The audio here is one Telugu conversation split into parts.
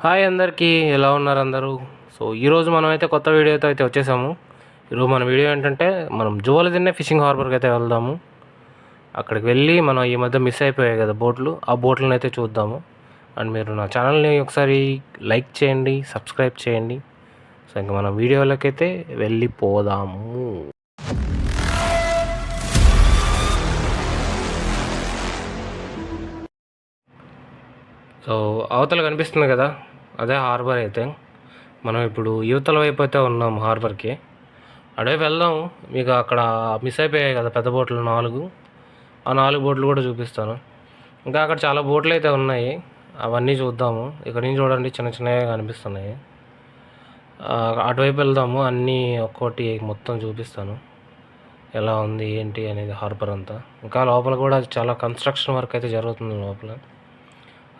హాయ్ అందరికీ, ఎలా ఉన్నారు అందరూ? సో ఈరోజు మనమైతే కొత్త వీడియోతో అయితే వచ్చేసాము. ఈరోజు మన వీడియో ఏంటంటే మనం జువలదిన్నే ఫిషింగ్ హార్బర్కి అయితే వెళ్దాము. అక్కడికి వెళ్ళి మనం ఈ మధ్య మిస్ అయిపోయాయి కదా బోట్లు, ఆ బోట్లను అయితే చూద్దాము. అండ్ మీరు నా ఛానల్ని ఒకసారి లైక్ చేయండి, సబ్స్క్రైబ్ చేయండి. సో ఇంకా మనం వీడియోలకైతే వెళ్ళిపోదాము. సో అవతల కనిపిస్తుంది కదా, అదే హార్బర్ అయితే. మనం ఇప్పుడు యువతల వైపు అయితే ఉన్నాం హార్బర్కి. అడవి వెళ్దాము. మీకు అక్కడ మిస్ అయిపోయాయి కదా పెద్ద బోట్లు 4, ఆ 4 బోట్లు కూడా చూపిస్తాను. ఇంకా అక్కడ చాలా బోట్లు అయితే ఉన్నాయి, అవన్నీ చూద్దాము. ఇక్కడ నుంచి చూడండి, చిన్న చిన్నగా కనిపిస్తున్నాయి. అటువైపు వెళ్దాము, అన్నీ ఒక్కోటి మొత్తం చూపిస్తాను ఎలా ఉంది ఏంటి అనేది హార్బర్ అంతా. ఇంకా లోపల కూడా చాలా కన్స్ట్రక్షన్ వర్క్ అయితే జరుగుతుంది లోపల,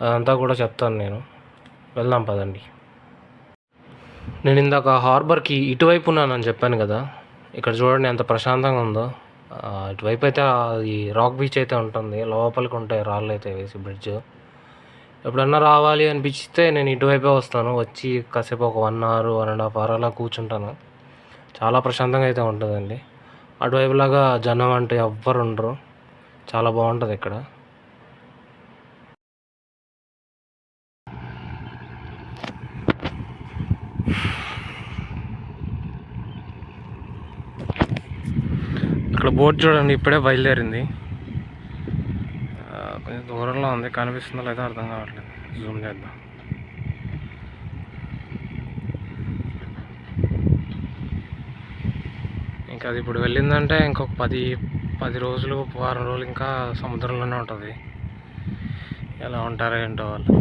అదంతా కూడా చెప్తాను నేను. వెళ్దాం పదండి. నేను ఇందాక హార్బర్కి ఇటువైపు ఉన్నానని చెప్పాను కదా, ఇక్కడ చూడండి ఎంత ప్రశాంతంగా ఉందో. ఇటువైపు అయితే అది రాక్ బీచ్ అయితే ఉంటుంది, లోపలికి ఉంటాయి రాళ్ళు అయితే వేసి బ్రిడ్జ్. ఎప్పుడన్నా రావాలి అనిపిస్తే నేను ఇటువైపే వస్తాను, వచ్చి కాసేపు ఒక 1 అవర్ 1.5 అవర్ అలా కూర్చుంటాను. చాలా ప్రశాంతంగా అయితే ఉంటుందండి. అటువైపులాగా జనం అంటే ఎవ్వరు ఉండరు, చాలా బాగుంటుంది ఇక్కడ. ఇక్కడ బోట్ చూడండి, ఇప్పుడే బయలుదేరింది. కొంచెం దూరంలో ఉంది, కనిపిస్తుందో లేదో అర్థం కావట్లేదు. జూమ్ చేద్దాం. ఇంకా అది ఇప్పుడు వెళ్ళిందంటే ఇంకొక 10 రోజులు, వారం రోజులు ఇంకా సముద్రంలోనే ఉంటుంది. ఎలా ఉంటారో ఏంటో వాళ్ళు.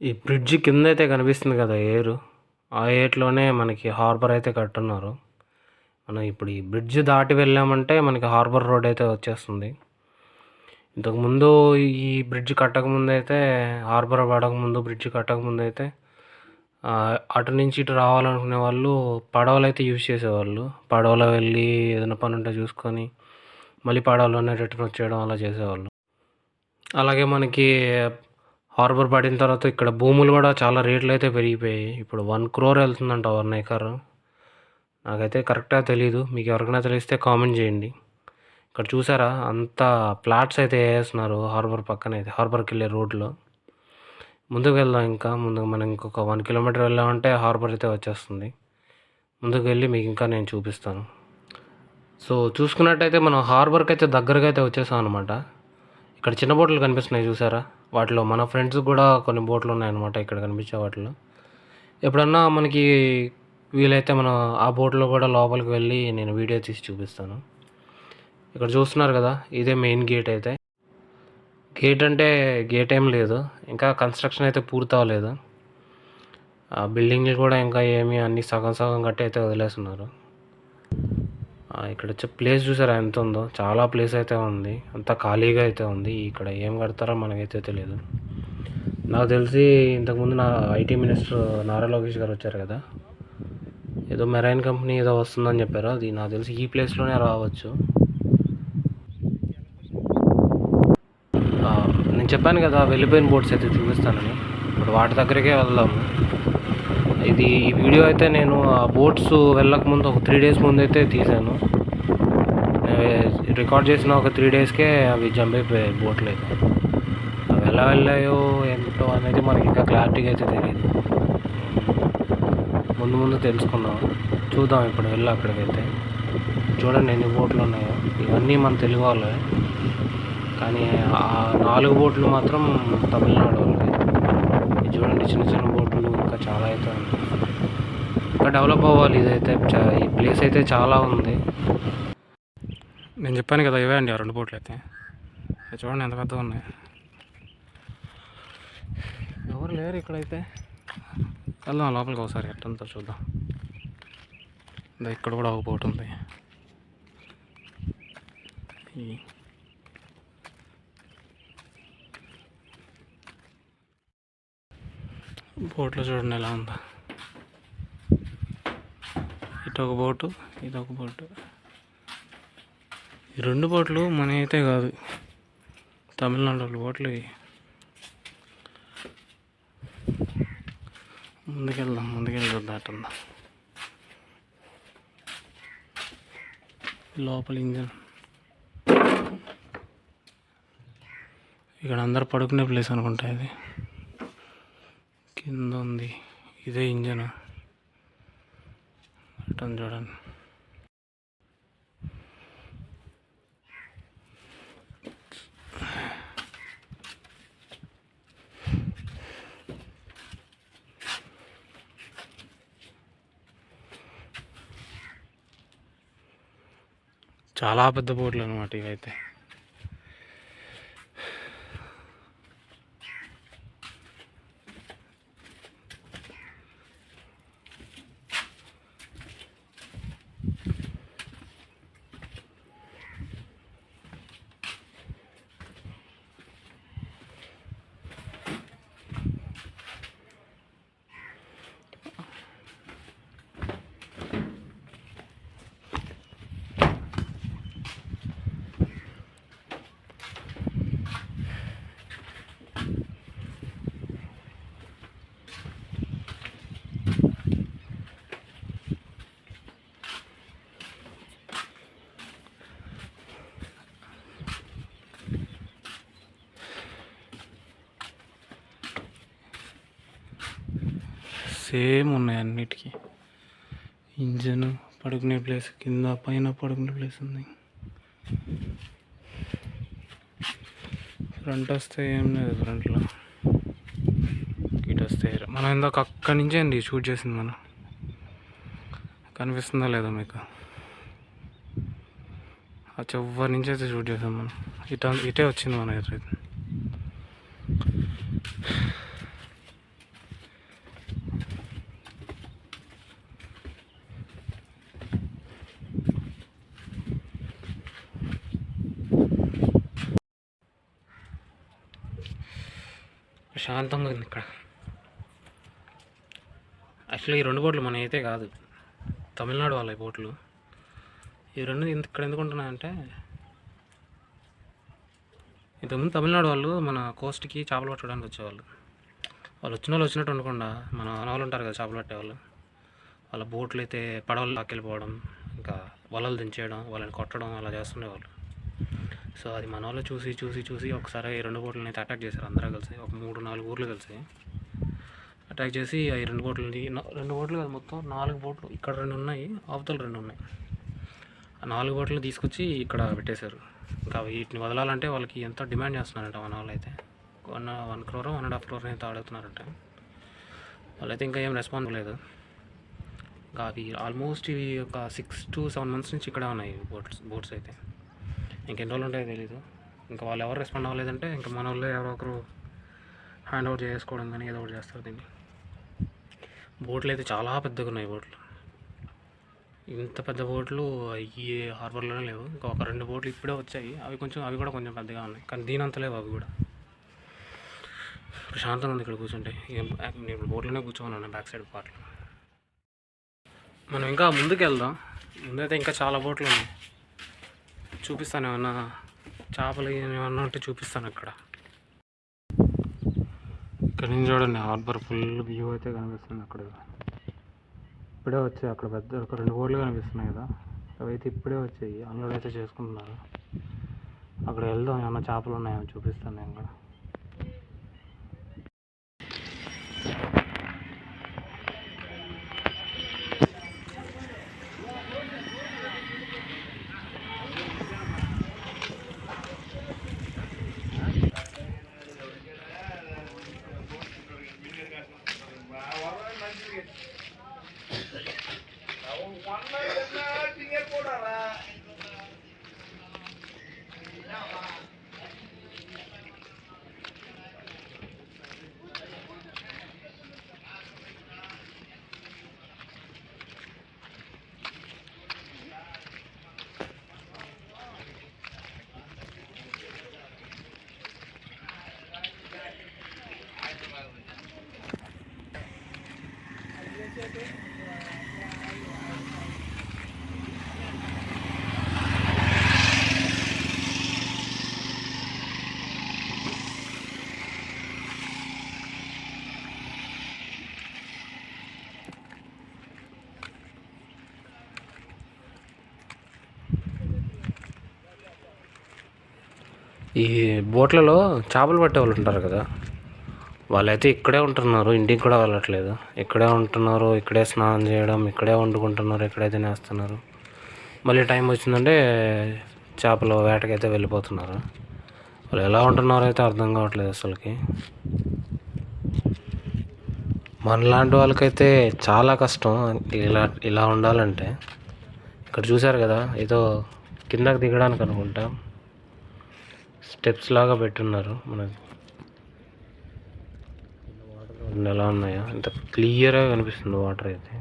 ఈ బ్రిడ్జి కింద అయితే కనిపిస్తుంది కదా ఏరు, ఆ ఏట్లోనే మనకి హార్బర్ అయితే కట్టున్నారు. మనం ఇప్పుడు ఈ బ్రిడ్జ్ దాటి వెళ్ళామంటే మనకి హార్బర్ రోడ్ అయితే వచ్చేస్తుంది. ఇంతకుముందు ఈ బ్రిడ్జ్ కట్టకముందు అయితే, హార్బర్ పడకముందు, బ్రిడ్జ్ కట్టకముందు అయితే అటు నుంచి ఇటు రావాలనుకునే వాళ్ళు పడవలు అయితే యూజ్ చేసేవాళ్ళు. పడవలో వెళ్ళి ఏదైనా పని ఉంటే చూసుకొని మళ్ళీ పడవలోనే రిటర్న్ వచ్చేయడం అలా చేసేవాళ్ళు. అలాగే మనకి హార్బర్ పడిన తర్వాత ఇక్కడ భూములు కూడా చాలా రేట్లు అయితే పెరిగిపోయాయి. ఇప్పుడు 1 crore వెళ్తుందంట 1 acre. నాకైతే కరెక్ట్గా తెలీదు, మీకు ఎవరికైనా తెలిస్తే కామెంట్ చేయండి. ఇక్కడ చూసారా, అంతా ఫ్లాట్స్ అయితే వేస్తున్నారు హార్బర్ పక్కన అయితే, హార్బర్కి వెళ్ళే రోడ్లో. ముందుకు వెళ్దాం, ఇంకా ముందుకు మనం ఇంకొక 1 kilometer వెళ్ళామంటే హార్బర్ అయితే వచ్చేస్తుంది. ముందుకు వెళ్ళి మీకు ఇంకా నేను చూపిస్తాను. సో చూసుకున్నట్టయితే మనం హార్బర్కి అయితే దగ్గరగా అయితే వచ్చేసాం అనమాట. ఇక్కడ చిన్న బోట్లు కనిపిస్తున్నాయి చూసారా, వాటిలో మన ఫ్రెండ్స్ కూడా కొన్ని బోట్లు ఉన్నాయన్నమాట ఇక్కడ కనిపించే వాటిలో. ఎప్పుడన్నా మనకి వీలైతే మనం ఆ బోట్లో కూడా లోపలికి వెళ్ళి నేను వీడియో తీసి చూపిస్తాను. ఇక్కడ చూస్తున్నారు కదా, ఇదే మెయిన్ గేట్ అయితే. గేట్ అంటే గేట్ ఏం లేదు, ఇంకా కన్స్ట్రక్షన్ అయితే పూర్తి అవ్వలేదు. ఆ బిల్డింగ్లు కూడా ఇంకా ఏమీ, అన్నీ సగం సగం కట్టి అయితే వదిలేస్తున్నారు. ఇక్కడ వచ్చే ప్లేస్ చూసారా ఎంత ఉందో, చాలా ప్లేస్ అయితే ఉంది, అంతా ఖాళీగా అయితే ఉంది. ఇక్కడ ఏం కడతారో మనకైతే తెలియదు. నాకు తెలిసి ఇంతకుముందు నా IT మినిస్టర్ నారా లోకేష్ గారు వచ్చారు కదా, ఏదో మెరైన్ కంపెనీ ఏదో వస్తుందని చెప్పారు. అది నాకు తెలిసి ఈ ప్లేస్లోనే రావచ్చు. నేను చెప్పాను కదా వెళ్ళిపోయిన బోట్స్ అయితే చూపిస్తానని, ఇప్పుడు వాటి దగ్గరికే వెళ్దాము. ఈ వీడియో అయితే నేను ఆ బోట్స్ వెళ్ళకముందు ఒక 3 days ముందు అయితే తీశాను. రికార్డ్ చేసిన ఒక 3 daysకే అవి జంప్ అయిపోయాయి బోట్లు అయితే. అవి ఎలా వెళ్ళాయో ఏంటో అనేది మనకి ఇంకా క్లారిటీగా అయితే తెలియదు. ముందు తెలుసుకుందాం, చూద్దాం. ఇప్పుడు వెళ్ళి అక్కడికైతే చూడండి ఎన్ని బోట్లు ఉన్నాయో. ఇవన్నీ మన తెలుగు వాళ్ళే, కానీ ఆ 4 బోట్లు మాత్రం తమిళనాడు వాళ్ళవి. చూడండి చిన్న చిన్న బోట్లు ఇంకా చాలా అయితే ఉంది. ఇంకా డెవలప్ అవ్వాలి ఇదైతే. ఈ ప్లేస్ అయితే చాలా ఉంది. నేను చెప్పాను కదా, ఇవే అండి ఆ 2 బోట్లు అయితే. చూడండి ఎంత పెద్దగా ఉన్నాయి. ఎవరు లేరు ఇక్కడైతే. వెళ్దాం లోపలికి ఒకసారి, ఎట్టంతా చూద్దాం. ఇక్కడ కూడా ఒక బోట్ ఉంది. ఈ బోట్లో చూడండి ఎలా ఉందో. ఇటు ఒక బోటు, ఇదొక బోటు. ఈ 2 బోట్లు మన అయితే కాదు, తమిళనాడు వాళ్ళ బోట్లు ఇవి. ముందుకెళ్ళి చూద్దాం. లోపల ఇంజన్, ఇక్కడ అందరు పడుకునే ప్లేస్ అనుకుంటా. ఇది కింద ఉంది, ఇదే ఇంజన్. అటని చూడండి. చాలా పెద్ద బోట్లు అనమాట ఇవైతే. సేమ్ ఉన్నాయి అన్నిటికీ. ఇంజన్, పడుకునే ప్లేస్, కింద పైన పడుకునే ప్లేస్ ఉంది. ఫ్రంట్ వస్తే ఏం లేదు, ఫ్రంట్లో ఇటు వస్తే మనం ఇందాక అక్కడి నుంచే అండి షూట్ చేసింది. మనం కనిపిస్తుందా లేదా మీకు? ఆ చివరి నుంచి అయితే షూట్ చేసాం మనం. ఇటే వచ్చింది మన ఎదురైతే. ప్రశాంతంగా ఉంది ఇక్కడ. యాక్చువల్లీ ఈ 2 బోట్లు మన అయితే కాదు, తమిళనాడు వాళ్ళ బోట్లు. ఈ 2 ఇక్కడ ఎందుకు ఉంటున్నాయంటే, ఇంతకుముందు తమిళనాడు వాళ్ళు మన కోస్ట్కి చేపలు పట్టడానికి వచ్చేవాళ్ళు. వాళ్ళు వచ్చినట్టు ఉండకుండా మన వాళ్ళు ఉంటారు కదా చేపలు పట్టేవాళ్ళు, వాళ్ళ బోట్లు అయితే పడవలు లాక్కెళ్ళిపోవడం, ఇంకా వలలు దించేయడం, వాళ్ళని కొట్టడం అలా చేస్తుండేవాళ్ళు. సో అది మన వాళ్ళు చూసి ఒకసారి ఈ 2 బోట్లని అయితే అటాక్ చేశారు. అందరూ కలిసి ఒక 3-4 ఊర్లు కలిసి అటాక్ చేసి ఆ 2 బోట్లని, 2 బోట్లు కాదు మొత్తం 4 బోట్లు, ఇక్కడ 2 ఉన్నాయి, అవతల 2 ఉన్నాయి. ఆ 4 బోట్లను తీసుకొచ్చి ఇక్కడ పెట్టేశారు. ఇంకా వీటిని వదలాలంటే వాళ్ళకి ఎంత డిమాండ్ చేస్తున్నారంట మన వాళ్ళు అయితే. 1 crore 1.5 crore అయితే అడుగుతున్నారంట. వాళ్ళైతే ఇంకా ఏం రెస్పాన్స్ లేదు. ఇంకా అవి ఆల్మోస్ట్ ఇవి ఒక 6 to 7 months నుంచి ఇక్కడ ఉన్నాయి బోట్స్ అయితే. ఇంకెన్ని రోజులు ఉంటాయో తెలీదు. ఇంకా వాళ్ళు ఎవరు రెస్పాండ్ అవ్వలేదంటే ఇంకా మన వాళ్ళు ఎవరో ఒకరు హ్యాండ్ ఓవర్ చేసుకోవడం కానీ ఏదో ఒకటి చేస్తారు దీన్ని. బోట్లు అయితే చాలా పెద్దగా ఉన్నాయి. బోట్లు ఇంత పెద్ద బోట్లు ఈ హార్బర్లోనే లేవు. ఇంకా ఒక 2 బోట్లు ఇప్పుడే వచ్చాయి. అవి కూడా కొంచెం పెద్దగా ఉన్నాయి, కానీ దీని అంత లేవు. అవి కూడా ప్రశాంతంగా ఉంది ఇక్కడ కూర్చుంటే. నేను ఇప్పుడు బోట్లోనే కూర్చోమన్నాను బ్యాక్ సైడ్ పార్ట్లో. మనం ఇంకా ముందుకు వెళ్దాం. ముందైతే ఇంకా చాలా బోట్లు ఉన్నాయి, చూపిస్తాను. ఏమన్నా చేపలు ఏమన్నా ఉంటే చూపిస్తాను. ఇక్కడ నుంచి చూడండి, హార్బర్ ఫుల్ వ్యూ అయితే కనిపిస్తుంది. అక్కడ ఇప్పుడే వచ్చాయి, అక్కడ పెద్ద ఒక 2 బోట్లు కనిపిస్తున్నాయి కదా, అవైతే ఇప్పుడే వచ్చాయి. అన్లోడ్ అయితే చేసుకుంటున్నారు. అక్కడ వెళ్దాం, ఏమన్నా చేపలు ఉన్నాయో చూపిస్తాను నేను కూడా. ఈ బోట్లలో చేపలు పట్టేవాళ్ళు ఉంటారు కదా, వాళ్ళైతే ఇక్కడే ఉంటున్నారు, ఇంటికి కూడా వెళ్ళట్లేదు. ఇక్కడే ఉంటున్నారు, ఇక్కడే స్నానం చేయడం, ఇక్కడే వండుకుంటున్నారు, ఇక్కడే తినేస్తున్నారు. మళ్ళీ టైం వచ్చిందంటే చేపల వేటకైతే వెళ్ళిపోతున్నారు. వాళ్ళు ఎలా ఉంటున్నారో అయితే అర్థం కావట్లేదు అసలుకి. మనలాంటి వాళ్ళకైతే చాలా కష్టం ఇలా ఇలా ఉండాలంటే. ఇక్కడ చూశారు కదా, ఏదో కిందకి దిగడానికి అనుకుంటా స్టెప్స్ లాగా పెట్టున్నారు. మనకి వాటర్ ఎలా ఉన్నాయో ఇంత క్లియర్గా కనిపిస్తుంది వాటర్ అయితే.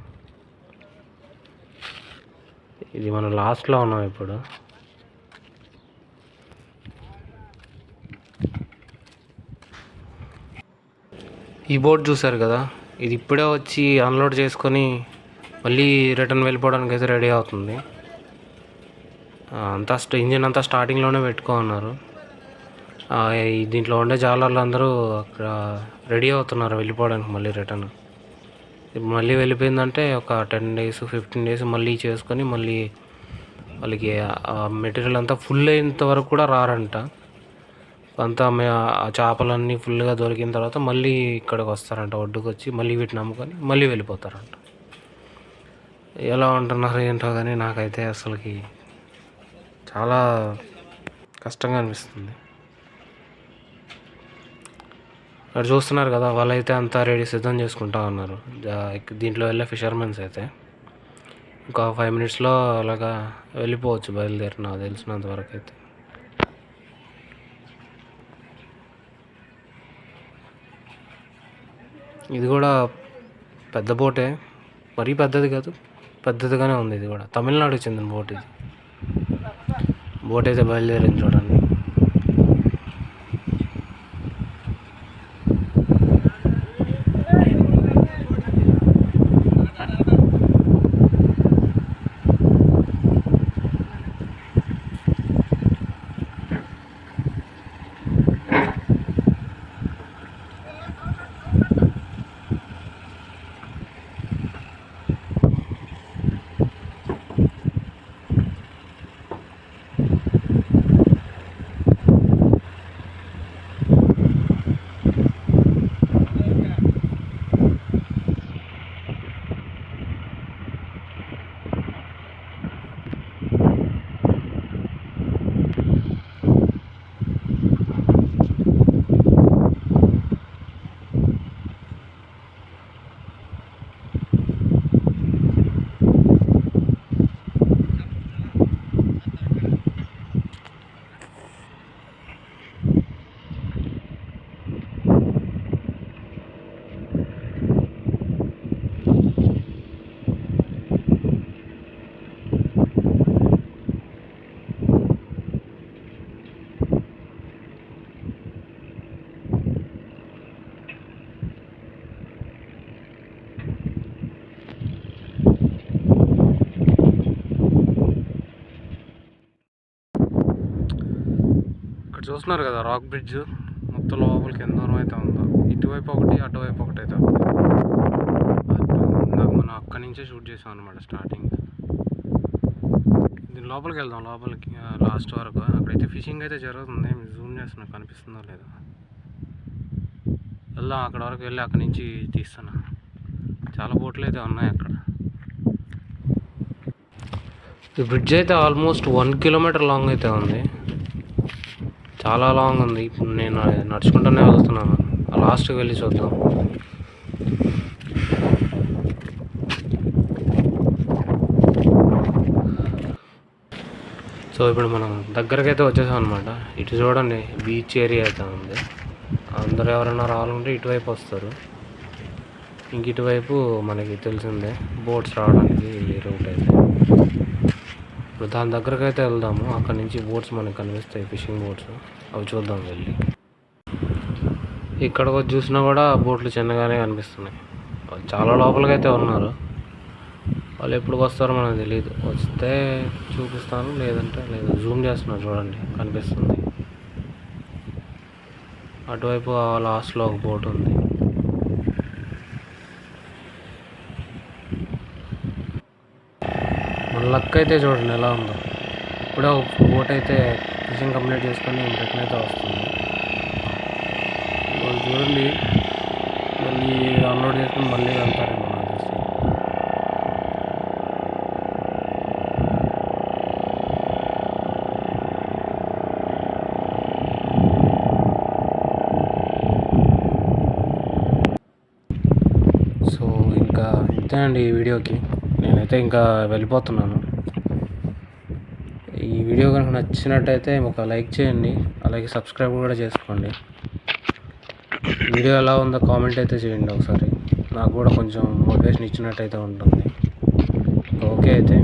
ఇది మనం లాస్ట్లో ఉన్నాం ఇప్పుడు. ఈ బోట్ చూసారు కదా, ఇది ఇప్పుడే వచ్చి అన్లోడ్ చేసుకొని మళ్ళీ రిటర్న్ వెళ్ళిపోవడానికి అయితే రెడీ అవుతుంది. అంతా ఇంజిన్ అంతా స్టార్టింగ్లోనే పెట్టుకున్నారు. దీంట్లో ఉండే జాలర్లు అందరూ అక్కడ రెడీ అవుతున్నారు వెళ్ళిపోవడానికి మళ్ళీ రిటర్న్. మళ్ళీ వెళ్ళిపోయిందంటే ఒక 10 days 15 days మళ్ళీ చేసుకొని మళ్ళీ వాళ్ళకి ఆ మెటీరియల్ అంతా ఫుల్ అయినంత వరకు కూడా రారంట. అంతా ఆ చేపలన్నీ ఫుల్గా దొరికిన తర్వాత మళ్ళీ ఇక్కడికి వస్తారంట, ఒడ్డుకు వచ్చి మళ్ళీ వీటిని అమ్ముకొని మళ్ళీ వెళ్ళిపోతారంట. ఎలా ఉంటున్నారు ఏంటో కానీ నాకైతే అసలుకి చాలా కష్టంగా అనిపిస్తుంది. అక్కడ చూస్తున్నారు కదా, వాళ్ళైతే అంతా రెడీ సిద్ధం చేసుకుంటా ఉన్నారు. దీంట్లో వెళ్ళే ఫిషర్మెన్స్ అయితే ఇంకా 5 minutesలో అలాగా వెళ్ళిపోవచ్చు బయలుదేరి, నాకు తెలిసినంత వరకు అయితే. ఇది కూడా పెద్ద బోటే, మరీ పెద్దది కాదు, పెద్దదిగానే ఉంది. ఇది కూడా తమిళనాడుకి చెందిన బోట్. ఇది బోట్ అయితే బయలుదేరింది చూడండి. ఇక్కడ చూస్తున్నారు కదా రాక్ బ్రిడ్జ్, మొత్తం లోపలికి ఎంత దూరం అయితే ఉందో. ఇటువైపు ఒకటి, అటువైపు ఒకటి అయితే ఉంది. ఇందాక మనం అక్కడి నుంచే షూట్ చేసాం అనమాట స్టార్టింగ్. దీని లోపలికి వెళ్దాం, లోపలికి లాస్ట్ వరకు. అక్కడైతే ఫిషింగ్ అయితే జరుగుతుంది. మీరు జూమ్ చేస్తున్నా, కనిపిస్తుందో లేదో. వెళ్దాం, అక్కడ వరకు వెళ్ళి అక్కడి నుంచి తీస్తున్నా. చాలా బోట్లు అయితే ఉన్నాయి అక్కడ. ఈ బ్రిడ్జ్ అయితే ఆల్మోస్ట్ 1 kilometer లాంగ్ అయితే ఉంది. చాలా లాంగ్ ఉంది. ఇప్పుడు నేను నడుచుకుంటూనే వెళ్తున్నాను. లాస్ట్కి వెళ్ళి చూద్దాం. సో ఇప్పుడు మనం దగ్గరకైతే వచ్చేసాం అనమాట. ఇటు చూడండి, బీచ్ ఏరియా అయితే ఉంది. అందరూ ఎవరైనా రావాలంటే ఇటువైపు వస్తారు. ఇంక ఇటువైపు మనకి తెలిసిందే బోట్స్ రావడానికి రూట్ అయితే. ఇప్పుడు దాని దగ్గరకు అయితే వెళ్దాము. అక్కడ నుంచి బోట్స్ మనకు కనిపిస్తాయి, ఫిషింగ్ బోట్స్. అవి చూద్దాం వెళ్ళి. ఇక్కడికి వచ్చి చూసినా కూడా బోట్లు చిన్నగానే కనిపిస్తున్నాయి. వాళ్ళు చాలా లోపలికి అయితే ఉన్నారు. వాళ్ళు ఎప్పుడు వస్తారో మనకు తెలియదు. వస్తే చూపిస్తాను, లేదంటే లేదు. జూమ్ చేస్తున్నాను చూడండి, కనిపిస్తుంది. అటువైపు లాస్ట్లో ఒక బోట్ ఉంది. మన లక్ అయితే చూడండి ఎలా ఉందో. ఇప్పుడే ఒక బోట్ అయితే ఫిషింగ్ కంప్లీట్ చేసుకొని రిటర్న్ అయితే వస్తుంది. వాళ్ళు చూడండి మళ్ళీ అన్లోడ్ చేసుకుని మళ్ళీ వెళ్తారేమో నాకు తెలిసి. సో ఇంకా ఇంతే అండి ఈ వీడియోకి. నేనైతే ఇంకా వెళ్ళిపోతున్నాను. ఈ వీడియో కనుక నచ్చినట్టయితే ఒక లైక్ చేయండి, అలాగే సబ్స్క్రైబ్ కూడా చేసుకోండి. వీడియో ఎలా ఉందో కామెంట్ అయితే చేయండి ఒకసారి, నాకు కూడా కొంచెం మోటివేషన్ ఇచ్చినట్టయితే ఉంటుంది. ఓకే అయితే.